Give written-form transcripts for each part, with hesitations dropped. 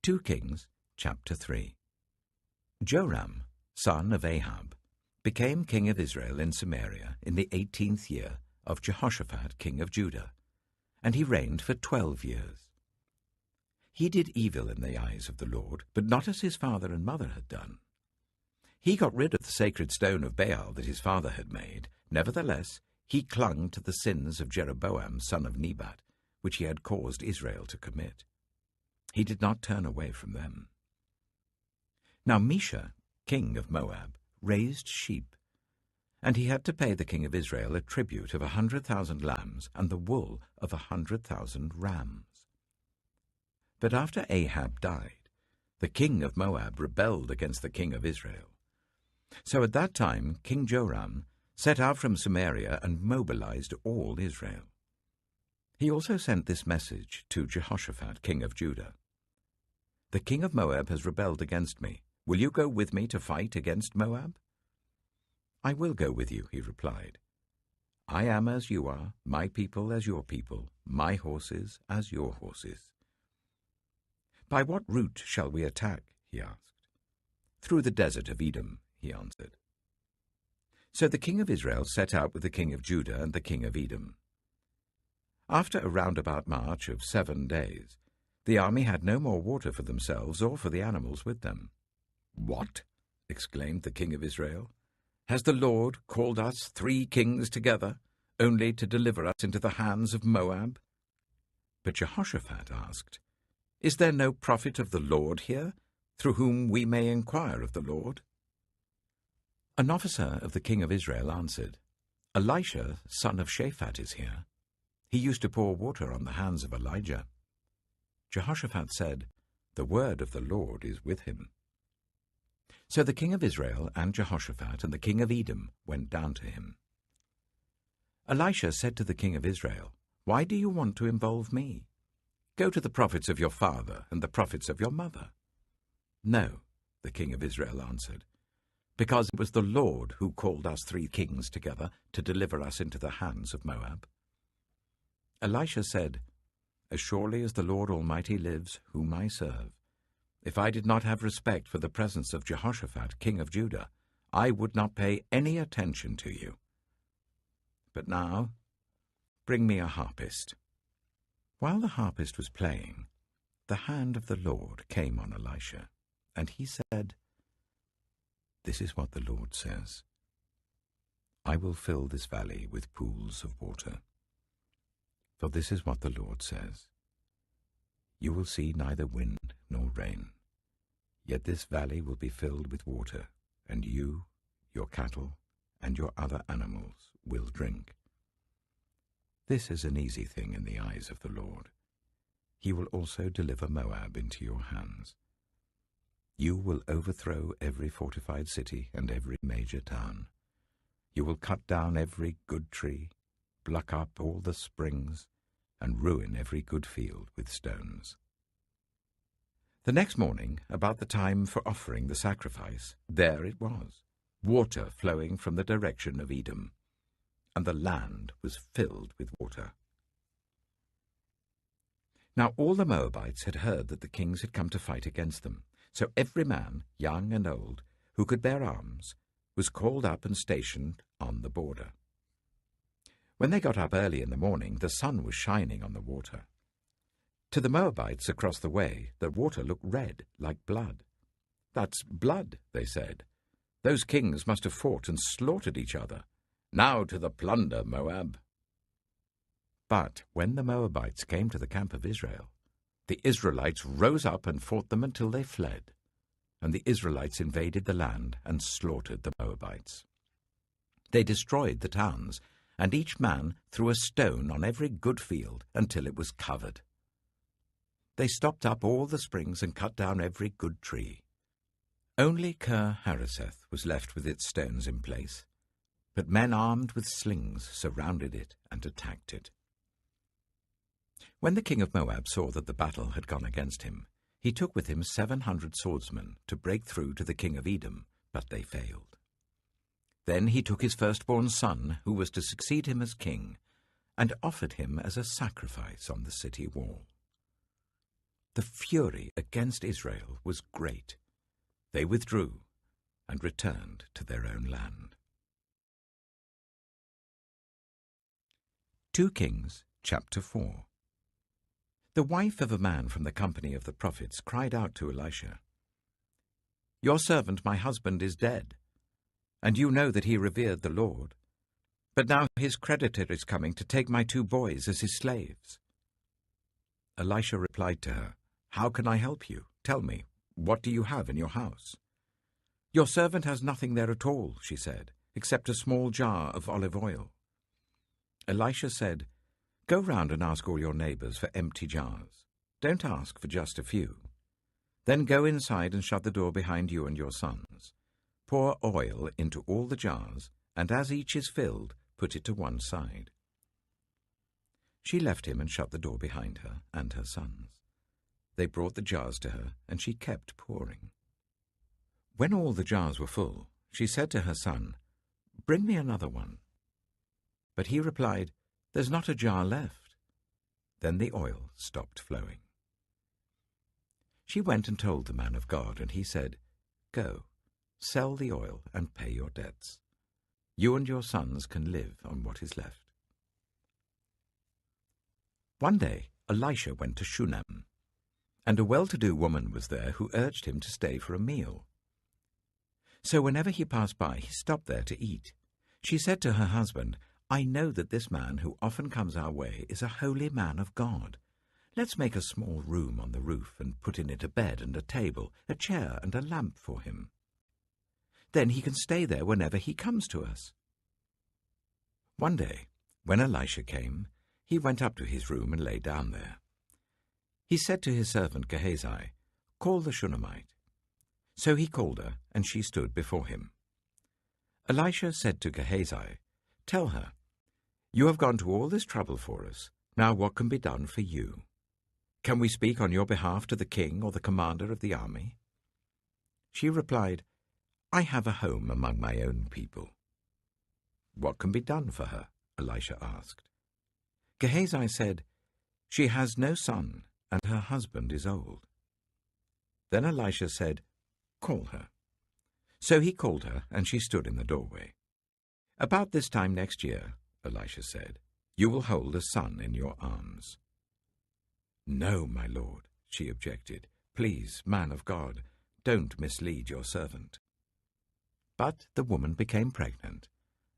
2 Kings chapter 3. Joram, son of Ahab, became king of Israel in Samaria in the 18th year of Jehoshaphat, king of Judah, and he reigned for 12 years. He did evil in the eyes of the Lord, but not as his father and mother had done. He got rid of the sacred stone of Baal that his father had made. Nevertheless, he clung to the sins of Jeroboam, son of Nebat, which he had caused Israel to commit. He did not turn away from them. Now Mesha, king of Moab, raised sheep, and he had to pay the king of Israel a tribute of 100,000 lambs and the wool of 100,000 rams. But after Ahab died, the king of Moab rebelled against the king of Israel. So at that time King Joram set out from Samaria and mobilized all Israel. He also sent this message to Jehoshaphat, king of Judah. "The king of Moab has rebelled against me. Will you go with me to fight against Moab?" "I will go with you," he replied. "I am as you are, my people as your people, my horses as your horses." "By what route shall we attack?" he asked. "Through the desert of Edom," he answered. So the king of Israel set out with the king of Judah and the king of Edom. After a roundabout march of 7 days, the army had no more water for themselves or for the animals with them. "What?" exclaimed the king of Israel. "Has the Lord called us 3 kings together, only to deliver us into the hands of Moab?" But Jehoshaphat asked, "Is there no prophet of the Lord here, through whom we may inquire of the Lord?" An officer of the king of Israel answered, "Elisha, son of Shaphat, is here. He used to pour water on the hands of Elijah." Jehoshaphat said, "The word of the Lord is with him." So the king of Israel and Jehoshaphat and the king of Edom went down to him. Elisha said to the king of Israel, "Why do you want to involve me? Go to the prophets of your father and the prophets of your mother." "No," the king of Israel answered, "because it was the Lord who called us 3 kings together to deliver us into the hands of Moab." Elisha said, "As surely as the Lord Almighty lives, whom I serve, if I did not have respect for the presence of Jehoshaphat, king of Judah, I would not pay any attention to you. But now, bring me a harpist." While the harpist was playing, the hand of the Lord came on Elisha, and he said, "This is what the Lord says. I will fill this valley with pools of water. For this is what the Lord says. You will see neither wind nor rain, yet this valley will be filled with water, and you, your cattle, and your other animals will drink. This is an easy thing in the eyes of the Lord. He will also deliver Moab into your hands. You will overthrow every fortified city and every major town. You will cut down every good tree, pluck up all the springs, and ruin every good field with stones." The next morning, about the time for offering the sacrifice, there it was, water flowing from the direction of Edom, and the land was filled with water. Now all the Moabites had heard that the kings had come to fight against them, so every man, young and old, who could bear arms, was called up and stationed on the border. When they got up early in the morning, the sun was shining on the water. To the Moabites across the way, the water looked red, like blood. "That's blood," they said. "Those kings must have fought and slaughtered each other. Now to the plunder, Moab." But when the Moabites came to the camp of Israel, the Israelites rose up and fought them until they fled, and the Israelites invaded the land and slaughtered the Moabites. They destroyed the towns, and each man threw a stone on every good field until it was covered. They stopped up all the springs and cut down every good tree. Only Kir-Hareseth was left with its stones in place, but men armed with slings surrounded it and attacked it. When the king of Moab saw that the battle had gone against him, he took with him 700 swordsmen to break through to the king of Edom, but they failed. Then he took his firstborn son, who was to succeed him as king, and offered him as a sacrifice on the city wall. the fury against Israel was great. They withdrew and returned to their own land. 2 Kings chapter 4. The wife of a man from the company of the prophets cried out to Elisha, "Your servant, my husband, is dead, and you know that he revered the Lord. But now his creditor is coming to take my 2 boys as his slaves." Elisha replied to her, "How can I help you? Tell me, what do you have in your house?" "Your servant has nothing there at all," she said, "except a small jar of olive oil." Elisha said, "Go round and ask all your neighbors for empty jars. Don't ask for just a few. Then go inside and shut the door behind you and your sons. Pour oil into all the jars, and as each is filled, put it to one side." She left him and shut the door behind her and her sons. They brought the jars to her, and she kept pouring. When all the jars were full, she said to her son, "Bring me another one." But he replied, "There's not a jar left." Then the oil stopped flowing. She went and told the man of God, and he said, "Go, sell the oil and pay your debts. You and your sons can live on what is left." One day Elisha went to Shunem, and a well-to-do woman was there who urged him to stay for a meal. So whenever he passed by, he stopped there to eat. She said to her husband, "I know that this man who often comes our way is a holy man of God. Let's make a small room on the roof and put in it a bed and a table, a chair and a lamp for him. Then he can stay there whenever he comes to us." One day, when Elisha came, he went up to his room and lay down there. He said to his servant Gehazi, "Call the Shunammite." So he called her, and she stood before him. Elisha said to Gehazi, "Tell her, you have gone to all this trouble for us. Now what can be done for you? Can we speak on your behalf to the king or the commander of the army?" She replied, "I have a home among my own people." "What can be done for her?" Elisha asked. Gehazi said, "She has no son, and her husband is old." Then Elisha said, "Call her." So he called her, and she stood in the doorway. "About this time next year," Elisha said, "you will hold a son in your arms." "No, my lord," she objected. "Please, man of God, don't mislead your servant." But the woman became pregnant,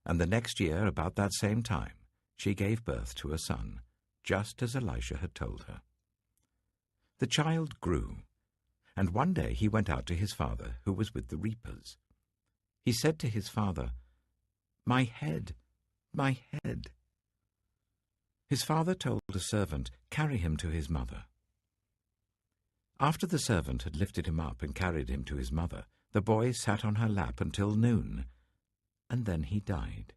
and the next year, about that same time, she gave birth to a son, just as Elisha had told her. The child grew, and one day he went out to his father, who was with the reapers. He said to his father, "My head, my head." His father told a servant, "Carry him to his mother." After the servant had lifted him up and carried him to his mother, the boy sat on her lap until noon, and then he died.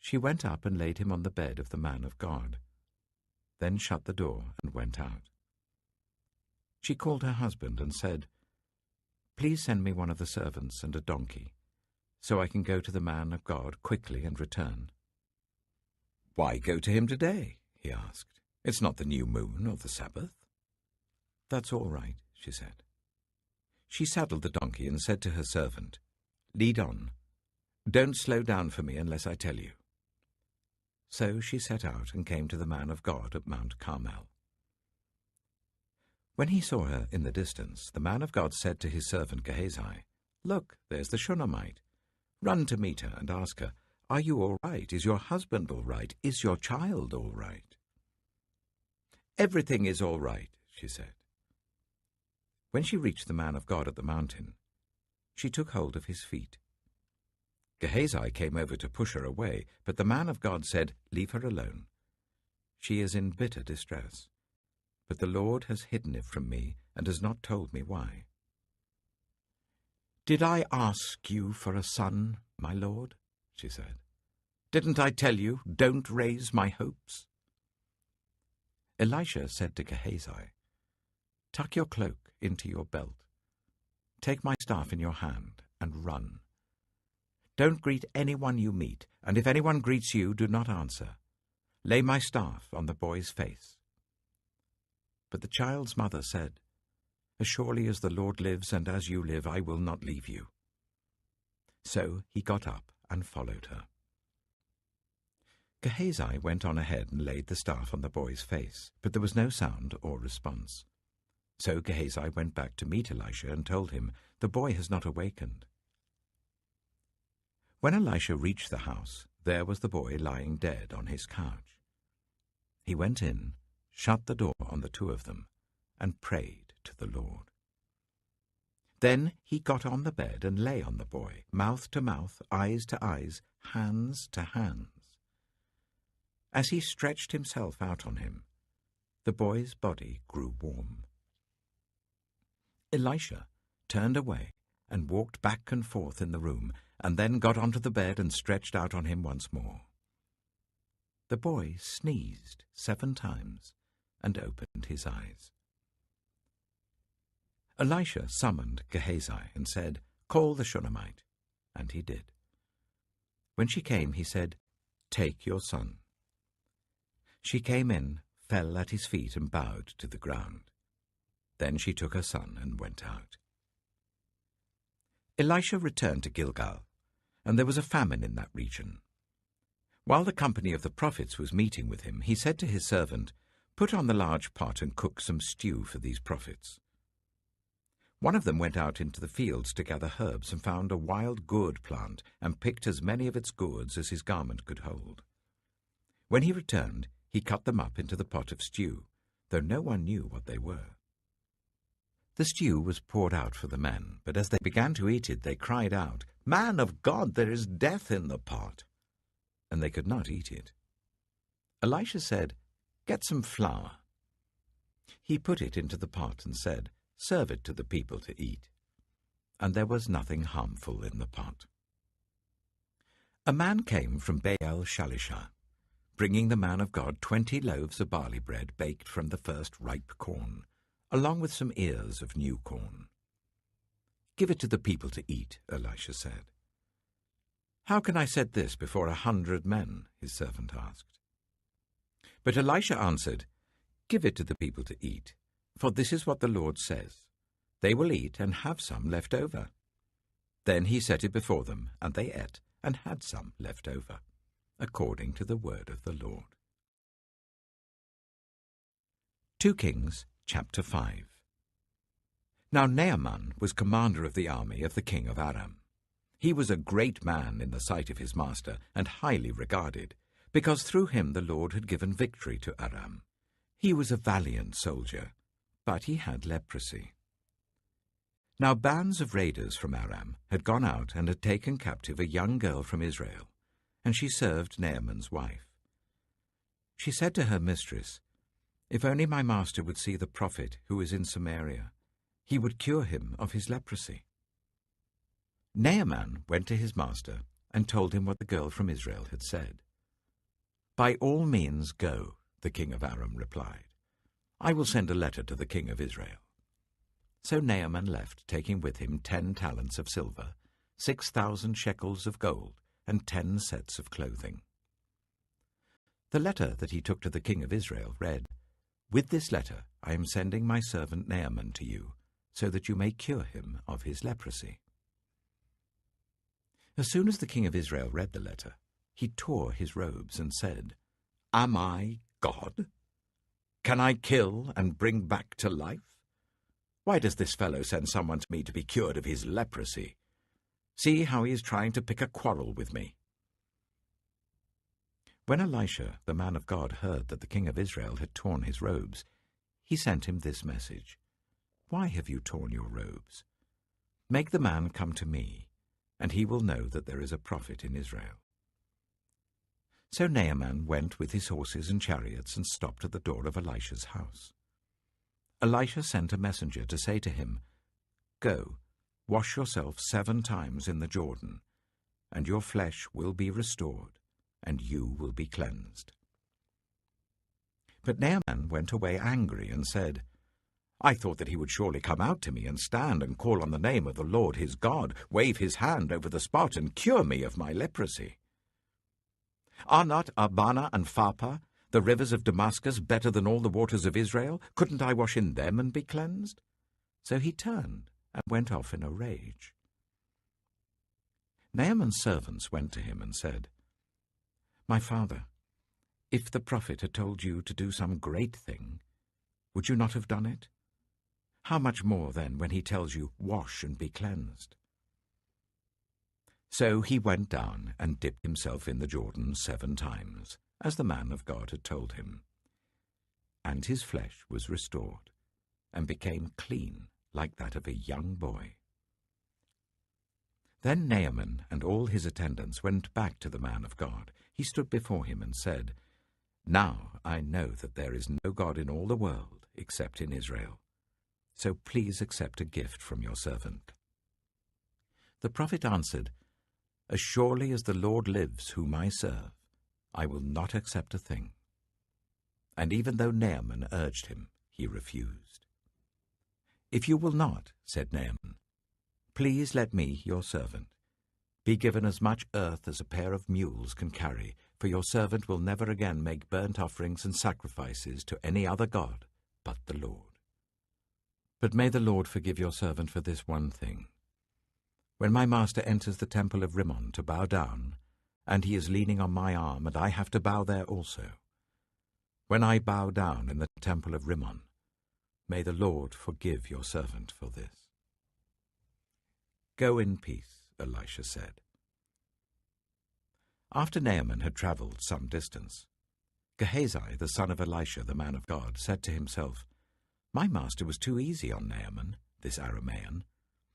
She went up and laid him on the bed of the man of God, then shut the door and went out. She called her husband and said, "Please send me one of the servants and a donkey, so I can go to the man of God quickly and return." "Why go to him today?" he asked. "It's not the new moon or the Sabbath." "That's all right," she said. She saddled the donkey and said to her servant, "Lead on. Don't slow down for me unless I tell you." So she set out and came to the man of God at Mount Carmel. When he saw her in the distance, the man of God said to his servant Gehazi, "Look, there's the Shunammite. Run to meet her and ask her, 'Are you all right? Is your husband all right? Is your child all right?'" "Everything is all right," she said. When she reached the man of God at the mountain, she took hold of his feet. Gehazi came over to push her away, but the man of God said, "Leave her alone. She is in bitter distress, but the Lord has hidden it from me and has not told me why." "Did I ask you for a son, my lord?" she said. "Didn't I tell you, don't raise my hopes?" Elisha said to Gehazi, "Tuck your cloak into your belt. Take my staff in your hand and run. Don't greet anyone you meet, and if anyone greets you, do not answer. Lay my staff on the boy's face." But the child's mother said, "As surely as the Lord lives and as you live, I will not leave you." So he got up and followed her. Gehazi went on ahead and laid the staff on the boy's face, but there was no sound or response. So Gehazi went back to meet Elisha and told him, "The boy has not awakened." When Elisha reached the house, there was the boy lying dead on his couch. He went in, shut the door on the two of them, and prayed to the Lord. Then he got on the bed and lay on the boy, mouth to mouth, eyes to eyes, hands to hands. As he stretched himself out on him, the boy's body grew warm. Elisha turned away and walked back and forth in the room, and then got onto the bed and stretched out on him once more. The boy sneezed 7 times and opened his eyes. Elisha summoned Gehazi and said, "Call the Shunammite," and he did. When she came, he said, "Take your son." She came in, fell at his feet, and bowed to the ground. Then she took her son and went out. Elisha returned to Gilgal, and there was a famine in that region. While the company of the prophets was meeting with him, he said to his servant, "Put on the large pot and cook some stew for these prophets." One of them went out into the fields to gather herbs and found a wild gourd plant and picked as many of its gourds as his garment could hold. When he returned, he cut them up into the pot of stew, though no one knew what they were. The stew was poured out for the men, but as they began to eat it, they cried out, "Man of God, there is death in the pot!" And they could not eat it. Elisha said, "Get some flour." He put it into the pot and said, "Serve it to the people to eat." And there was nothing harmful in the pot. A man came from Baal Shalisha, bringing the man of God 20 loaves of barley bread baked from the first ripe corn, along with some ears of new corn. "Give it to the people to eat," Elisha said. "How can I set this before 100 men?" his servant asked. But Elisha answered, "Give it to the people to eat, for this is what the Lord says. They will eat and have some left over." Then he set it before them, and they ate and had some left over, according to the word of the Lord. 2 Kings chapter 5. Now Naaman was commander of the army of the king of Aram. He was a great man in the sight of his master, and highly regarded, because through him the Lord had given victory to Aram. He was a valiant soldier, but he had leprosy. Now bands of raiders from Aram had gone out and had taken captive a young girl from Israel, and she served Naaman's wife. She said to her mistress, "If only my master would see the prophet who is in Samaria, he would cure him of his leprosy." Naaman went to his master and told him what the girl from Israel had said. "By all means go," the king of Aram replied. "I will send a letter to the king of Israel." So Naaman left, taking with him 10 talents of silver, 6,000 shekels of gold, and 10 sets of clothing. The letter that he took to the king of Israel read, "With this letter I am sending my servant Naaman to you, so that you may cure him of his leprosy." As soon as the king of Israel read the letter, he tore his robes and said, "Am I God? Can I kill and bring back to life? Why does this fellow send someone to me to be cured of his leprosy? See how he is trying to pick a quarrel with me." When Elisha, the man of God, heard that the king of Israel had torn his robes, he sent him this message, "Why have you torn your robes? Make the man come to me, and he will know that there is a prophet in Israel." So Naaman went with his horses and chariots and stopped at the door of Elisha's house. Elisha sent a messenger to say to him, "Go, wash yourself 7 times in the Jordan, and your flesh will be restored, and you will be cleansed." But Naaman went away angry and said, "I thought that he would surely come out to me and stand and call on the name of the Lord his God, wave his hand over the spot and cure me of my leprosy. Are not Abana and Pharpar, The rivers of Damascus better than all the waters of Israel? Couldn't I wash in them and be cleansed?" So he turned and went off in a rage. Naaman's servants went to him and said, "My father, if the prophet had told you to do some great thing, would you not have done it? How much more then when he tells you, 'Wash and be cleansed'?" So he went down and dipped himself in the Jordan 7 times, as the man of God had told him. And his flesh was restored, and became clean like that of a young boy. Then Naaman and all his attendants went back to the man of God. He stood before him and said, "Now I know that there is no God in all the world except in Israel. So please accept a gift from your servant." The prophet answered, "As surely as the Lord lives whom I serve, I will not accept a thing." And even though Naaman urged him, he refused. "If you will not," said Naaman, "please let me, your servant, be given as much earth as a pair of mules can carry, for your servant will never again make burnt offerings and sacrifices to any other god but the Lord. But may the Lord forgive your servant for this one thing. When my master enters the temple of Rimmon to bow down, and he is leaning on my arm, and I have to bow there also, when I bow down in the temple of Rimmon, may the Lord forgive your servant for this." "Go in peace," Elisha said. After Naaman had travelled some distance, Gehazi, the son of Elisha, the man of God, said to himself, "My master was too easy on Naaman, this Aramean,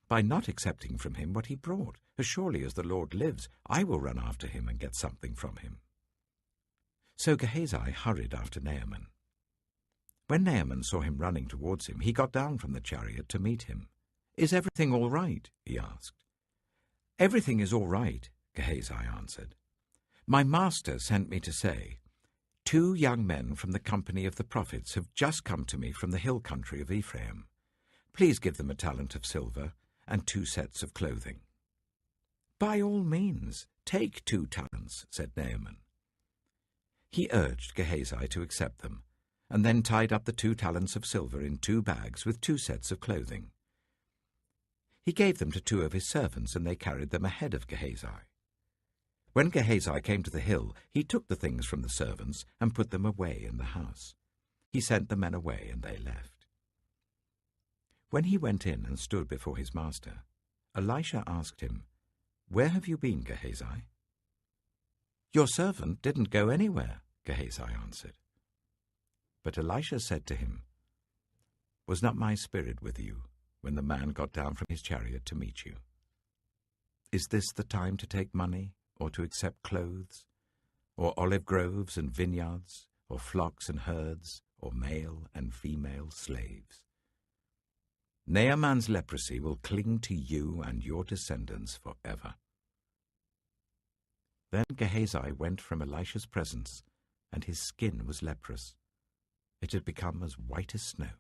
by not accepting from him what he brought. As surely as the Lord lives, I will run after him and get something from him." So Gehazi hurried after Naaman. When Naaman saw him running towards him, he got down from the chariot to meet him. "Is everything all right?" he asked. "Everything is all right," Gehazi answered. "My master sent me to say, 2 young men from the company of the prophets have just come to me from the hill country of Ephraim. Please give them a talent of silver and 2 sets of clothing." "By all means, take 2 talents, said Naaman. He urged Gehazi to accept them, and then tied up the 2 talents of silver in 2 bags with 2 sets of clothing. He gave them to 2 of his servants, and they carried them ahead of Gehazi. When Gehazi came to the hill, he took the things from the servants and put them away in the house. He sent the men away, and they left. When he went in and stood before his master, Elisha asked him, "Where have you been, Gehazi?" "Your servant didn't go anywhere," Gehazi answered. But Elisha said to him, "Was not my spirit with you when the man got down from his chariot to meet you? Is this the time to take money, or to accept clothes, or olive groves and vineyards, or flocks and herds, or male and female slaves? Naaman's leprosy will cling to you and your descendants forever." Then Gehazi went from Elisha's presence, and his skin was leprous. It had become as white as snow.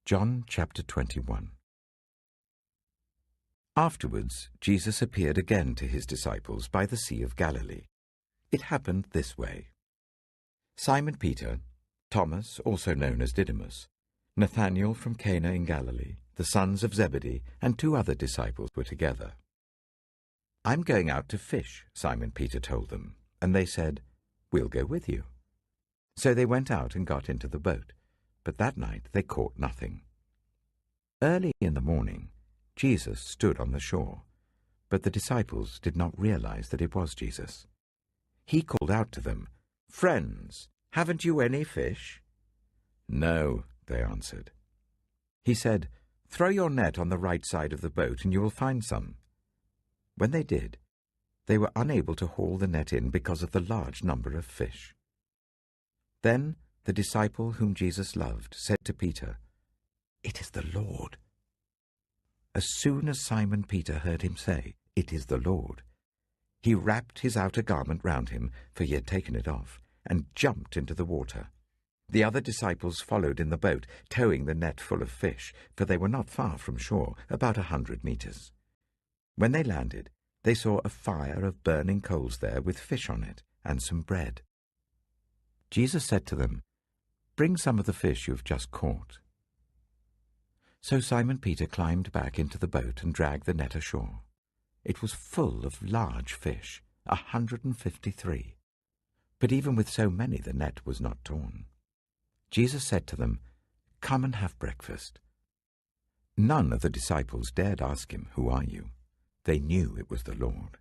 John chapter 21. Afterwards, Jesus appeared again to his disciples by the Sea of Galilee. It happened this way. Simon Peter, Thomas, also known as Didymus, Nathanael from Cana in Galilee, the sons of Zebedee, and 2 other disciples were together. "I'm going out to fish," Simon Peter told them, and they said, "We'll go with you." So they went out and got into the boat, but that night they caught nothing. Early in the morning, Jesus stood on the shore, but the disciples did not realize that it was Jesus. He called out to them, "Friends, haven't you any fish?" "No," they answered. He said, "Throw your net on the right side of the boat and you will find some." When they did, they were unable to haul the net in because of the large number of fish. Then the disciple whom Jesus loved said to Peter, "It is the Lord." As soon as Simon Peter heard him say, "It is the Lord," he wrapped his outer garment round him, for he had taken it off, and jumped into the water. The other disciples followed in the boat, towing the net full of fish, for they were not far from shore, about 100 meters. When they landed, They saw a fire of burning coals there with fish on it and some bread. Jesus said to them, "Bring some of the fish you have just caught." So Simon Peter climbed back into the boat and dragged the net ashore. It was full of large fish, 153. But even with so many the net was not torn. Jesus said to them, "Come and have breakfast." None of the disciples dared ask him, "Who are you?" They knew it was the Lord.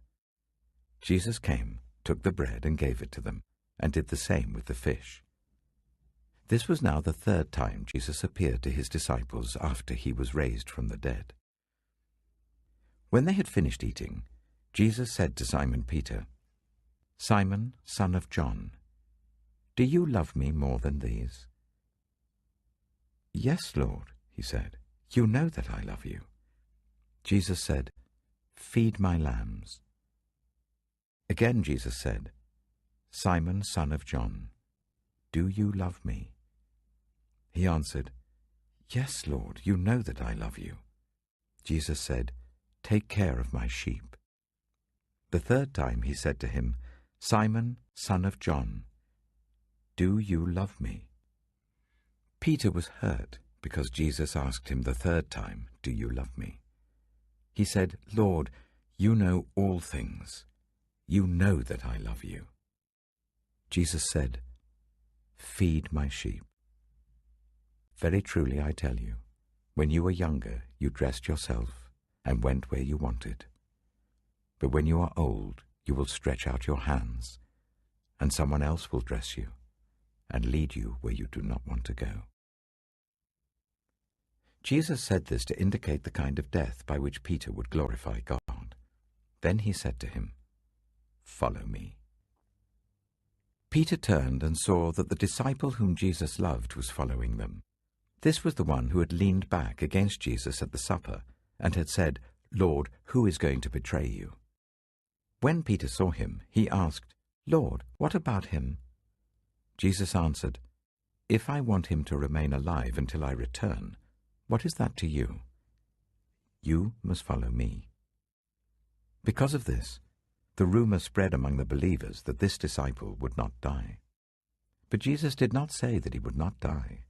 Jesus came, took the bread and gave it to them, and did the same with the fish. This was now the third time Jesus appeared to his disciples after he was raised from the dead. When they had finished eating, Jesus said to Simon Peter, "Simon, son of John, do you love me more than these?" "Yes, Lord," he said, "you know that I love you." Jesus said, "Feed my lambs." Again Jesus said, "Simon, son of John, do you love me?" He answered, "Yes, Lord, you know that I love you." Jesus said, "Take care of my sheep." The third time he said to him, "Simon, son of John, do you love me?" Peter was hurt because Jesus asked him the third time, "Do you love me?" He said, "Lord, you know all things. You know that I love you." Jesus said, "Feed my sheep. Very truly I tell you, when you were younger, you dressed yourself and went where you wanted. But when you are old, you will stretch out your hands, and someone else will dress you and lead you where you do not want to go." Jesus said this to indicate the kind of death by which Peter would glorify God. Then he said to him, "Follow me." Peter turned and saw that the disciple whom Jesus loved was following them. This was the one who had leaned back against Jesus at the supper and had said, "Lord, who is going to betray you?" When Peter saw him, he asked, "Lord, what about him?" Jesus answered, "If I want him to remain alive until I return, what is that to you? You must follow me." Because of this, the rumor spread among the believers that this disciple would not die. But Jesus did not say that he would not die.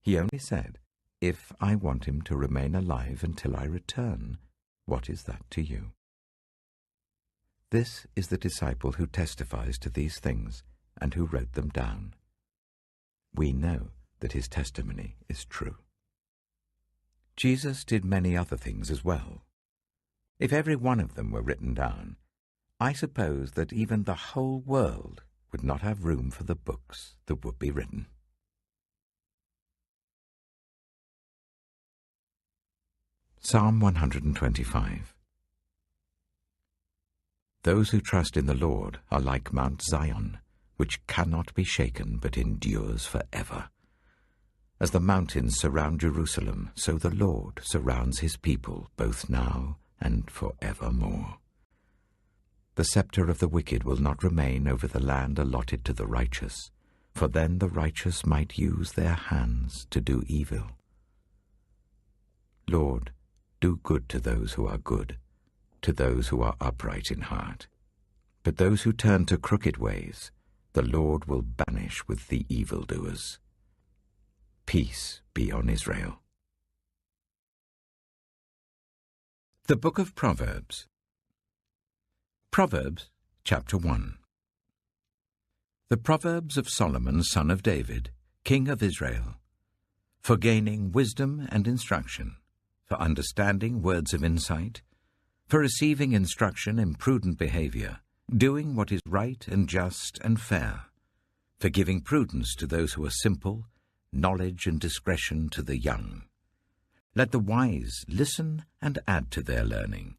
He only said, "If I want him to remain alive until I return, what is that to you?" This is the disciple who testifies to these things and who wrote them down. We know that his testimony is true. Jesus did many other things as well. If every one of them were written down, I suppose that even the whole world would not have room for the books that would be written. Psalm 125. Those who trust in the Lord are like Mount Zion, which cannot be shaken but endures forever. As the mountains surround Jerusalem, so the Lord surrounds his people both now and forevermore. The scepter of the wicked will not remain over the land allotted to the righteous, for then the righteous might use their hands to do evil. Lord, do good to those who are good, to those who are upright in heart. But those who turn to crooked ways, the Lord will banish with the evildoers. Peace be on Israel. The Book of Proverbs. Proverbs, chapter 1. The Proverbs of Solomon, son of David, king of Israel, for gaining wisdom and instruction, for understanding words of insight, for receiving instruction in prudent behavior, doing what is right and just and fair, for giving prudence to those who are simple, knowledge and discretion to the young. Let the wise listen and add to their learning,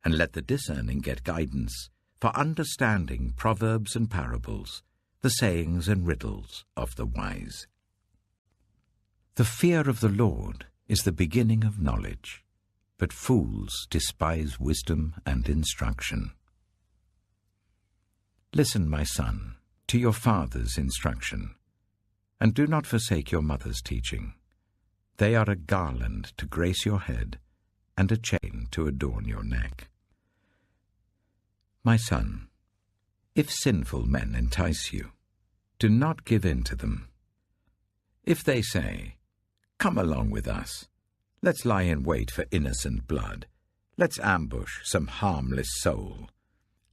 and let the discerning get guidance, for understanding proverbs and parables, the sayings and riddles of the wise. The fear of the Lord is the beginning of knowledge, but fools despise wisdom and instruction. Listen, my son, to your father's instruction, and do not forsake your mother's teaching. They are a garland to grace your head, and a chain to adorn your neck. My son, if sinful men entice you, do not give in to them. If they say, "Come along with us, let's lie in wait for innocent blood, let's ambush some harmless soul,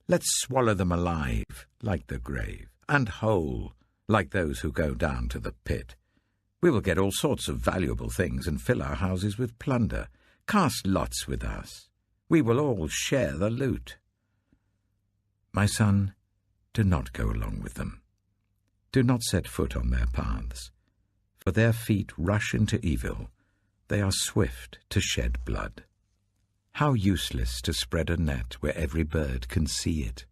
let's swallow them alive like the grave, and whole like those who go down to the pit. We will get all sorts of valuable things and fill our houses with plunder. Cast lots with us. We will all share the loot." My son, do not go along with them. Do not set foot on their paths, for their feet rush into evil. They are swift to shed blood. How useless to spread a net where every bird can see it.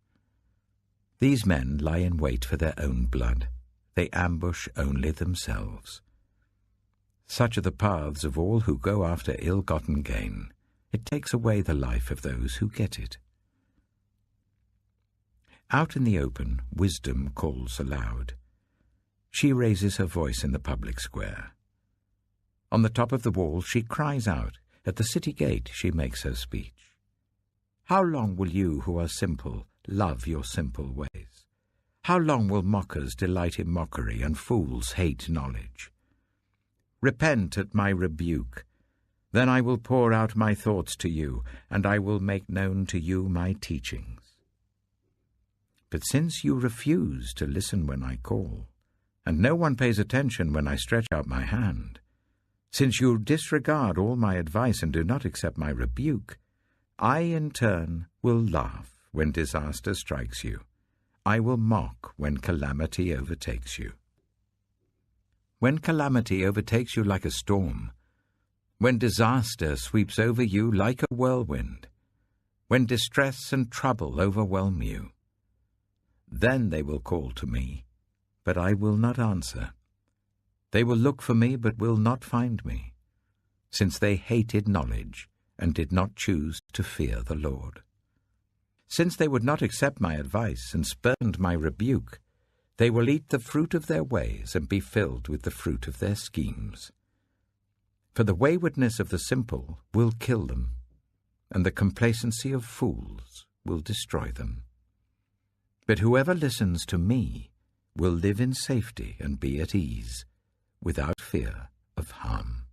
These men lie in wait for their own blood. They ambush only themselves. Such are the paths of all who go after ill-gotten gain. It takes away the life of those who get it. Out in the open, wisdom calls aloud. She raises her voice in the public square. On the top of the wall she cries out. At the city gate she makes her speech. How long will you who are simple love your simple ways? How long will mockers delight in mockery and fools hate knowledge? Repent at my rebuke. Then I will pour out my thoughts to you, and I will make known to you my teachings. But since you refuse to listen when I call, and no one pays attention when I stretch out my hand, since you disregard all my advice and do not accept my rebuke, I in turn will laugh when disaster strikes you. I will mock when calamity overtakes you. When calamity overtakes you like a storm, when disaster sweeps over you like a whirlwind, when distress and trouble overwhelm you, then they will call to me, but I will not answer. They will look for me, but will not find me, since they hated knowledge and did not choose to fear the Lord. Since they would not accept my advice and spurned my rebuke, they will eat the fruit of their ways and be filled with the fruit of their schemes. For the waywardness of the simple will kill them, and the complacency of fools will destroy them. But whoever listens to me will live in safety and be at ease, without fear of harm.